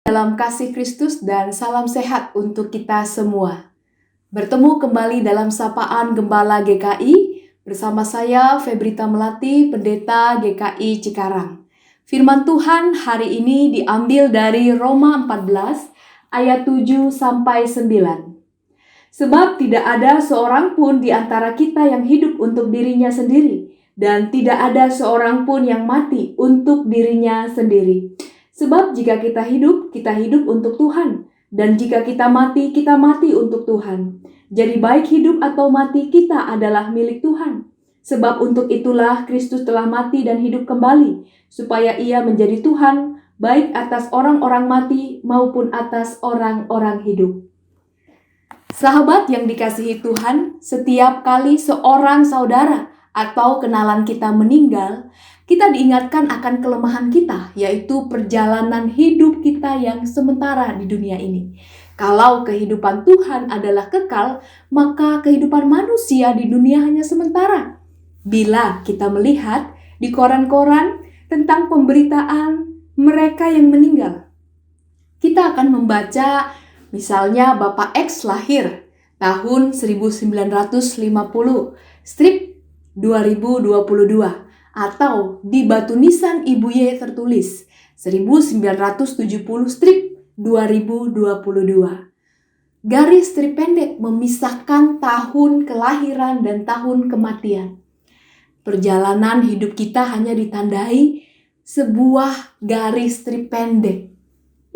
Dalam kasih Kristus dan salam sehat untuk kita semua. Bertemu kembali dalam Sapaan Gembala GKI bersama saya Febrita Melati, Pendeta GKI Cikarang. Firman Tuhan hari ini diambil dari Roma 14 ayat 7 sampai 9. Sebab tidak ada seorang pun di antara kita yang hidup untuk dirinya sendiri, dan tidak ada seorang pun yang mati untuk dirinya sendiri. Sebab jika kita hidup untuk Tuhan. Dan jika kita mati untuk Tuhan. Jadi baik hidup atau mati kita adalah milik Tuhan. Sebab untuk itulah Kristus telah mati dan hidup kembali, supaya ia menjadi Tuhan, baik atas orang-orang mati maupun atas orang-orang hidup. Sahabat yang dikasihi Tuhan, setiap kali seorang saudara atau kenalan kita meninggal, kita diingatkan akan kelemahan kita, yaitu perjalanan hidup kita yang sementara di dunia ini. Kalau kehidupan Tuhan adalah kekal, maka kehidupan manusia di dunia hanya sementara. Bila kita melihat di koran-koran tentang pemberitaan mereka yang meninggal, kita akan membaca misalnya Bapak X lahir tahun 1950, strip 2022. Atau di batu nisan Ibu Y tertulis 1970 strip 2022. Garis strip pendek memisahkan tahun kelahiran dan tahun kematian. Perjalanan hidup kita hanya ditandai sebuah garis strip pendek.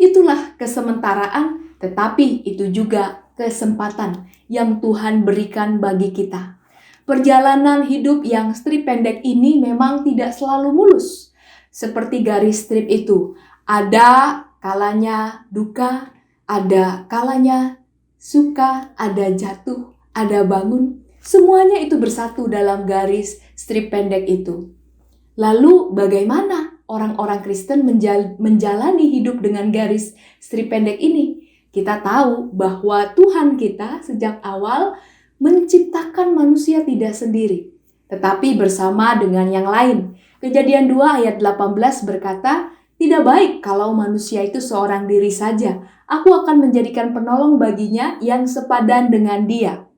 Itulah kesementaraan, tetapi itu juga kesempatan yang Tuhan berikan bagi kita. Perjalanan hidup yang strip pendek ini memang tidak selalu mulus. Seperti garis strip itu, ada kalanya duka, ada kalanya suka, ada jatuh, ada bangun. Semuanya itu bersatu dalam garis strip pendek itu. Lalu bagaimana orang-orang Kristen menjalani hidup dengan garis strip pendek ini? Kita tahu bahwa Tuhan kita sejak awal menciptakan manusia tidak sendiri, tetapi bersama dengan yang lain. Kejadian 2 ayat 18 berkata, "Tidak baik kalau manusia itu seorang diri saja. Aku akan menjadikan penolong baginya yang sepadan dengan dia."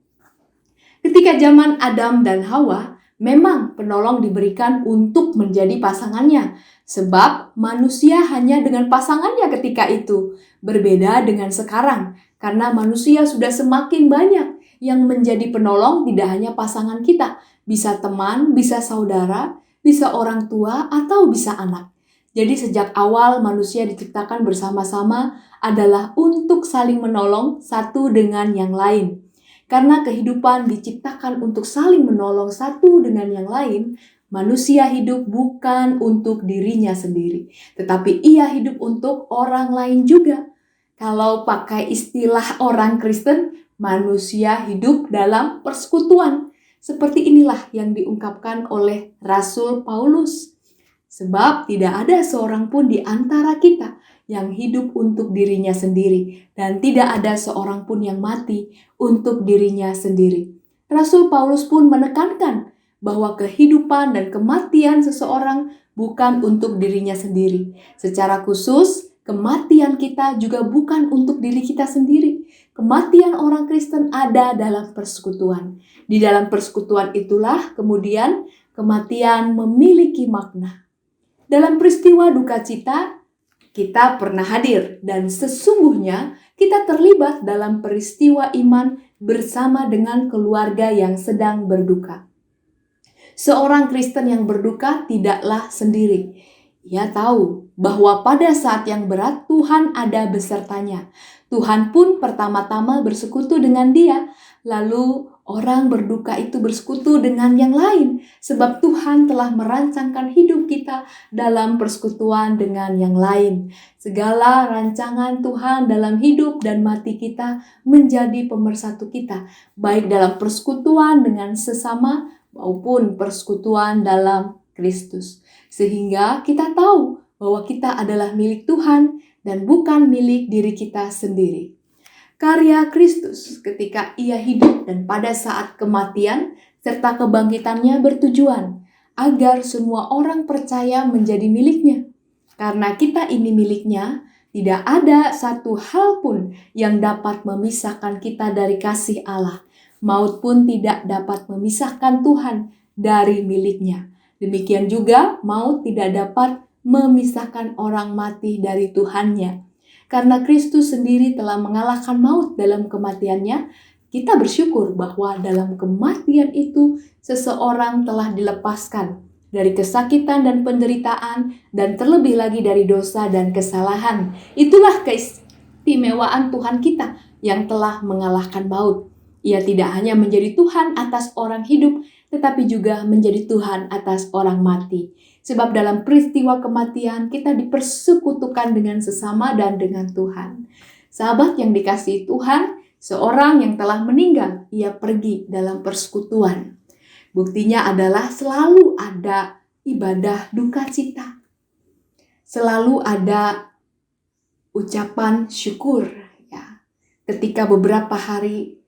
Ketika zaman Adam dan Hawa, memang penolong diberikan untuk menjadi pasangannya, sebab manusia hanya dengan pasangannya ketika itu. Berbeda dengan sekarang, karena manusia sudah semakin banyak. Yang menjadi penolong tidak hanya pasangan kita, bisa teman, bisa saudara, bisa orang tua, atau bisa anak. Jadi sejak awal manusia diciptakan bersama-sama adalah untuk saling menolong satu dengan yang lain. Karena kehidupan diciptakan untuk saling menolong satu dengan yang lain, manusia hidup bukan untuk dirinya sendiri, tetapi ia hidup untuk orang lain juga. Kalau pakai istilah orang Kristen, manusia hidup dalam persekutuan. Seperti inilah yang diungkapkan oleh Rasul Paulus. Sebab tidak ada seorang pun di antara kita yang hidup untuk dirinya sendiri, dan tidak ada seorang pun yang mati untuk dirinya sendiri. Rasul Paulus pun menekankan bahwa kehidupan dan kematian seseorang bukan untuk dirinya sendiri. Secara khusus, kematian kita juga bukan untuk diri kita sendiri. Kematian orang Kristen ada dalam persekutuan. Di dalam persekutuan itulah kemudian kematian memiliki makna. Dalam peristiwa duka cita, kita pernah hadir dan sesungguhnya kita terlibat dalam peristiwa iman bersama dengan keluarga yang sedang berduka. Seorang Kristen yang berduka tidaklah sendiri. Ia tahu bahwa pada saat yang berat Tuhan ada besertanya. Tuhan pun pertama-tama bersekutu dengan dia, lalu orang berduka itu bersekutu dengan yang lain, sebab Tuhan telah merancangkan hidup kita dalam persekutuan dengan yang lain. Segala rancangan Tuhan dalam hidup dan mati kita menjadi pemersatu kita, baik dalam persekutuan dengan sesama maupun persekutuan dalam Kristus. Sehingga kita tahu bahwa kita adalah milik Tuhan dan bukan milik diri kita sendiri. Karya Kristus ketika ia hidup dan pada saat kematian serta kebangkitannya bertujuan agar semua orang percaya menjadi miliknya. Karena kita ini miliknya, Tidak ada satu hal pun yang dapat memisahkan kita dari kasih Allah. Maut pun tidak dapat memisahkan Tuhan dari miliknya. Demikian juga maut tidak dapat memisahkan orang mati dari Tuhannya. Karena Kristus sendiri telah mengalahkan maut dalam kematiannya, kita bersyukur bahwa dalam kematian itu seseorang telah dilepaskan dari kesakitan dan penderitaan, dan terlebih lagi dari dosa dan kesalahan. Itulah keistimewaan Tuhan kita yang telah mengalahkan maut. Ia tidak hanya menjadi Tuhan atas orang hidup, tetapi juga menjadi Tuhan atas orang mati. Sebab dalam peristiwa kematian kita dipersekutukan dengan sesama dan dengan Tuhan. Sahabat yang dikasihi Tuhan, seorang yang telah meninggal, ia pergi dalam persekutuan. Buktinya adalah selalu ada ibadah duka cita. Selalu ada ucapan syukur ya, ketika beberapa hari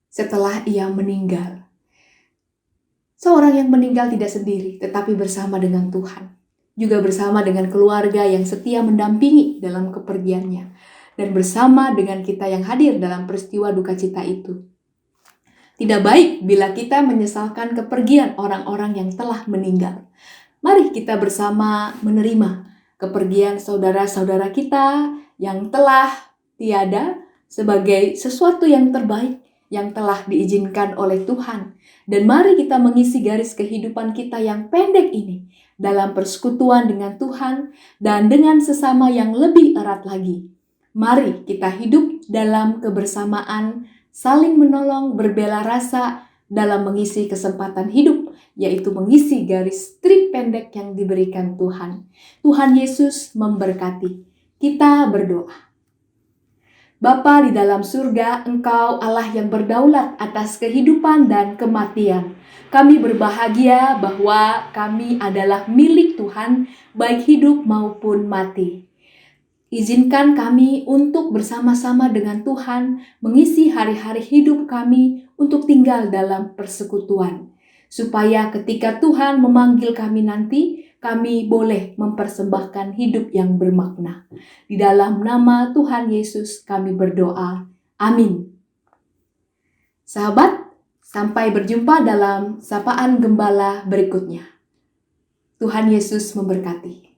setelah ia meninggal. Seorang yang meninggal tidak sendiri, tetapi bersama dengan Tuhan. Juga bersama dengan keluarga yang setia mendampingi dalam kepergiannya. Dan bersama dengan kita yang hadir dalam peristiwa duka cita itu. Tidak baik bila kita menyesalkan kepergian orang-orang yang telah meninggal. Mari kita bersama menerima kepergian saudara-saudara kita yang telah tiada sebagai sesuatu yang terbaik yang telah diizinkan oleh Tuhan. Dan mari kita mengisi garis kehidupan kita yang pendek ini dalam persekutuan dengan Tuhan dan dengan sesama yang lebih erat lagi. Mari kita hidup dalam kebersamaan, saling menolong, berbela rasa dalam mengisi kesempatan hidup, yaitu mengisi garis strip pendek yang diberikan Tuhan. Tuhan Yesus memberkati. Kita berdoa. Bapa di dalam surga, Engkau Allah yang berdaulat atas kehidupan dan kematian. Kami berbahagia bahwa kami adalah milik Tuhan, baik hidup maupun mati. Izinkan kami untuk bersama-sama dengan Tuhan mengisi hari-hari hidup kami untuk tinggal dalam persekutuan. Supaya ketika Tuhan memanggil kami nanti, kami boleh mempersembahkan hidup yang bermakna. Di dalam nama Tuhan Yesus kami berdoa. Amin. Sahabat, sampai berjumpa dalam sapaan gembala berikutnya. Tuhan Yesus memberkati.